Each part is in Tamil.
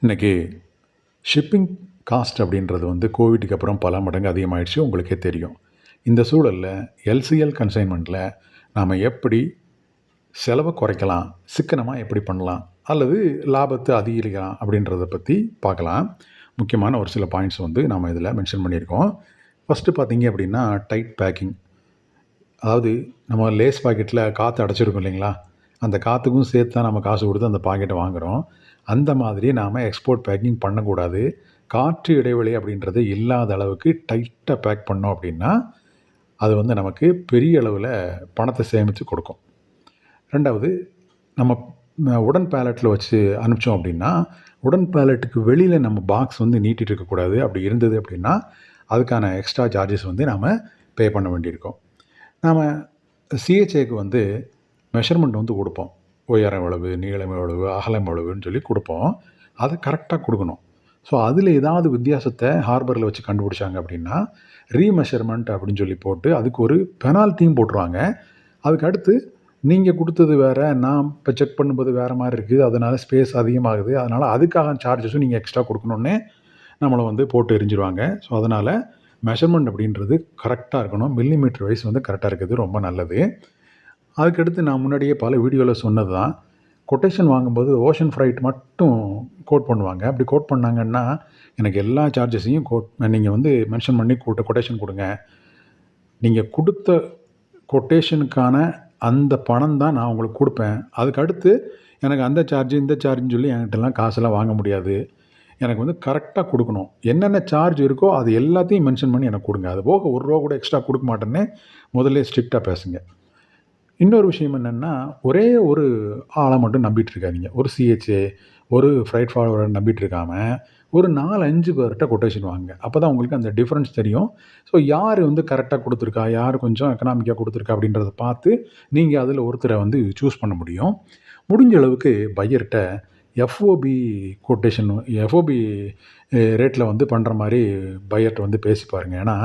இன்றைக்கி ஷிப்பிங் காஸ்ட் அப்படின்றது கோவிட்டுக்கு அப்புறம் பல மடங்கு அதிகமாகிடுச்சு, உங்களுக்கே தெரியும். இந்த சூழலில் எல்சிஎல் கன்சைன்மெண்ட்டில் நாம் எப்படி செலவை குறைக்கலாம், சிக்கனமாக எப்படி பண்ணலாம், அல்லது லாபத்தை அதிகரிக்கலாம் அப்படின்றத பற்றி பார்க்கலாம். முக்கியமான ஒரு சில பாயிண்ட்ஸ் நாம் இதில் மென்ஷன் பண்ணியிருக்கோம். ஃபஸ்ட்டு பார்த்தீங்க அப்படின்னா டைட் பேக்கிங். அதாவது நம்ம லேஸ் பாக்கெட்டில் காற்று அடைச்சிருக்கோம் இல்லைங்களா, அந்த காற்றுக்கும் சேர்த்து தான் நம்ம காசு கொடுத்து அந்த பாக்கெட்டை வாங்குகிறோம். அந்த மாதிரி நாம் எக்ஸ்போர்ட் பேக்கிங் பண்ணக்கூடாது. காற்று இடைவெளி அப்படின்றது இல்லாத அளவுக்கு டைட்டாக பேக் பண்ணோம் அப்படின்னா அது நமக்கு பெரிய அளவில் பணத்தை சேமித்து கொடுக்கும். ரெண்டாவது, நம்ம உடன் பேலட்டில் வச்சு அனுப்பிச்சோம் அப்படின்னா உடன் பேலட்டுக்கு வெளியில் நம்ம பாக்ஸ் நீட்டிகிட்டு இருக்கக்கூடாது. அப்படி இருந்தது அப்படின்னா அதுக்கான எக்ஸ்ட்ரா சார்ஜஸ் நாம் பே பண்ண வேண்டியிருக்கும். நாம் சிஹெச்ஏக்கு மெஷர்மெண்ட் கொடுப்போம். உயரம் எவ்வளவு, நீளம் எவ்வளவு, அகலம் எவ்வளவுன்னு சொல்லி கொடுப்போம். அதை கரெக்டாக கொடுக்கணும். ஸோ அதில் ஏதாவது வித்தியாசத்தை ஹார்பரில் வச்சு கண்டுபிடிச்சாங்க அப்படின்னா ரீமெஷர்மெண்ட் அப்படின்னு சொல்லி போட்டு அதுக்கு ஒரு பெனால்ட்டியும் போட்டுருவாங்க. அதுக்கு அடுத்து நீங்கள் கொடுத்தது வேறு, நான் இப்போ செக் பண்ணும்போது வேறு மாதிரி இருக்குது, அதனால் ஸ்பேஸ் அதிகமாகுது, அதனால் அதுக்காக சார்ஜஸும் நீங்கள் எக்ஸ்ட்ரா கொடுக்கணுன்னே நம்மளை போட்டு எரிஞ்சிருவாங்க. ஸோ அதனால் மெஷர்மெண்ட் அப்படின்றது கரெக்டாக இருக்கணும். மில்லிமீட்டர் வைஸ் கரெக்டாக இருக்கிறது ரொம்ப நல்லது. அதுக்கடுத்து நான் முன்னாடியே பல வீடியோவில் சொன்னது தான், கொட்டேஷன் வாங்கும்போது ஓஷன் ஃப்ரைட் மட்டும் கோட் பண்ணுவாங்க. அப்படி கோட் பண்ணாங்கன்னா எனக்கு எல்லா சார்ஜஸையும் நீங்கள் மென்ஷன் பண்ணி கொட்டேஷன் கொடுங்க. நீங்கள் கொடுத்த கொட்டேஷனுக்கான அந்த பணம் தான் நான் உங்களுக்கு கொடுப்பேன். அதுக்கடுத்து எனக்கு அந்த சார்ஜ் இந்த சார்ஜுன்னு சொல்லி என்கிட்டலாம் காசெல்லாம் வாங்க முடியாது. எனக்கு கரெக்டாக கொடுக்கணும். என்னென்ன சார்ஜ் இருக்கோ அது எல்லாத்தையும் மென்ஷன் பண்ணி எனக்கு கொடுங்க. அது போக ₹1 கூட எக்ஸ்ட்ரா கொடுக்க மாட்டேன்னு முதல்ல ஸ்ட்ரிக்டாக பேசுங்க. இன்னொரு விஷயம் என்னென்னா, ஒரே ஒரு ஆளை மட்டும் நம்பிட்டு இருக்காதீங்க. ஒரு சிஹெச்ஏ, ஒரு ஃப்ரைட் ஃபார்வர்டர் நம்பிட்டு இருக்காம ஒரு 4, 5 பேர்கிட்ட கொட்டேஷன் வாங்குங்க. அப்போ தான் உங்களுக்கு அந்த டிஃப்ரென்ஸ் தெரியும். ஸோ யார் கரெக்டாக கொடுத்துருக்கா, யார் கொஞ்சம் எக்கனாமிக்காக கொடுத்துருக்கா அப்படின்றத பார்த்து நீங்கள் அதில் ஒருத்தரை சூஸ் பண்ண முடியும். முடிஞ்ச அளவுக்கு பையர்கிட்ட எஃப்ஓபி கொட்டேஷன், எஃப்ஓபி ரேட்டில் பண்ணுற மாதிரி பையர்கிட்ட பேசி பாருங்கள். ஏன்னா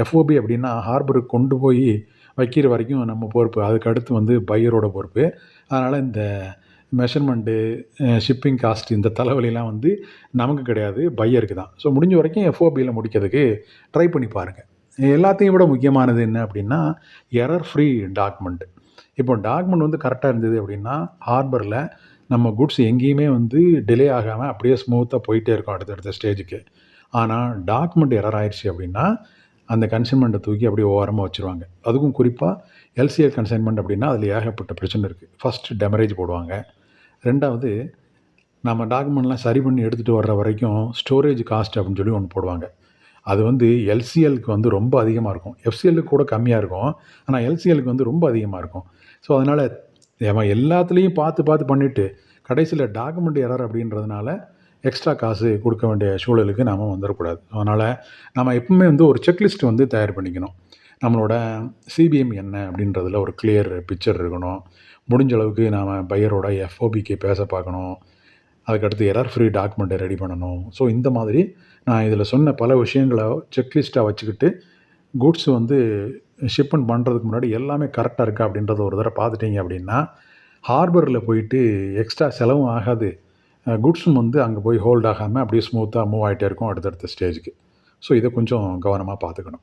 எஃப்ஓபி அப்படின்னா ஹார்பருக்கு கொண்டு போய் வைக்கிற வரைக்கும் நம்ம பொறுப்பு, அதுக்கு அடுத்து பையரோட பொறுப்பு. அதனால் இந்த மெஷர்மெண்ட்டு, ஷிப்பிங் காஸ்ட், இந்த தலைவலிலாம் நமக்கு கிடையாது, பையருக்கு தான். ஸோ முடிஞ்ச வரைக்கும் எஃப்ஓபியில் முடிக்கிறதுக்கு ட்ரை பண்ணி பாருங்கள். எல்லாத்தையும் விட முக்கியமானது என்ன அப்படின்னா எரர் ஃப்ரீ டாக்குமெண்ட். இப்போ டாக்குமெண்ட் கரெக்டாக இருந்தது அப்படின்னா ஹார்பரில் நம்ம குட்ஸ் எங்கேயுமே டிலே ஆகாமல் அப்படியே ஸ்மூத்தாக போயிட்டே இருக்கும் அடுத்தடுத்த ஸ்டேஜுக்கு. ஆனால் டாக்குமெண்ட் எரர் ஆயிடுச்சு அப்படின்னா அந்த கன்சைன்மெண்ட்டை தூக்கி அப்படியே ஓரமாக வச்சுருவாங்க. அதுக்கும் குறிப்பாக எல்சிஎல் கன்சைன்மெண்ட் அப்படின்னா அதில் ஏகப்பட்ட பிரச்சனை இருக்குது. ஃபஸ்ட்டு டெமரேஜ் போடுவாங்க. ரெண்டாவது, நம்ம டாக்குமெண்ட்லாம் சரி பண்ணி எடுத்துகிட்டு வர்ற வரைக்கும் ஸ்டோரேஜ் காஸ்ட் அப்படின்னு சொல்லி ஒன்று போடுவாங்க. அது எல்சிஎலுக்கு ரொம்ப அதிகமாக இருக்கும். எஃப்சிஎலுக்கு கூட கம்மியாக இருக்கும். ஆனால் எல்சிஎலுக்கு ரொம்ப அதிகமாக இருக்கும். ஸோ அதனால் அவன் எல்லாத்துலேயும் பார்த்து பார்த்து பண்ணிவிட்டு கடைசியில் டாக்குமெண்ட் எரர் அப்படின்றதுனால எக்ஸ்ட்ரா காசு கொடுக்க வேண்டிய சூழலுக்கு நாம் வந்துடக்கூடாது. அதனால் நம்ம எப்பவுமே ஒரு செக்லிஸ்ட் தயார் பண்ணிக்கணும். நம்மளோட சிபிஎம் என்ன அப்படின்றதில் ஒரு கிளியர் பிக்சர் இருக்கணும். முடிஞ்ச அளவுக்கு நாம் பையரோட எஃப்ஓபிக்கு பேச பார்க்கணும். அதுக்கடுத்து எரர் ஃப்ரீ டாக்குமெண்ட்டை ரெடி பண்ணணும். ஸோ இந்த மாதிரி நான் இதில் சொன்ன பல விஷயங்களை செக்லிஸ்ட்டாக வச்சுக்கிட்டு குட்ஸ் ஷிப்மெண்ட் பண்ணுறதுக்கு முன்னாடி எல்லாமே கரெக்டாக இருக்கா அப்படின்றத ஒரு தடவை பார்த்துட்டிங்க அப்படின்னா ஹார்பரில் போயிட்டு எக்ஸ்ட்ரா செலவும் ஆகாது. குட்ஸும் அங்கே போய் ஹோல்ட் ஆகாமல் அப்படியே ஸ்மூத்தாக மூவ் ஆகிட்டே இருக்கும் அடுத்தடுத்த ஸ்டேஜுக்கு. ஸோ இதை கொஞ்சம் கவனமாக பார்த்துக்கணும்.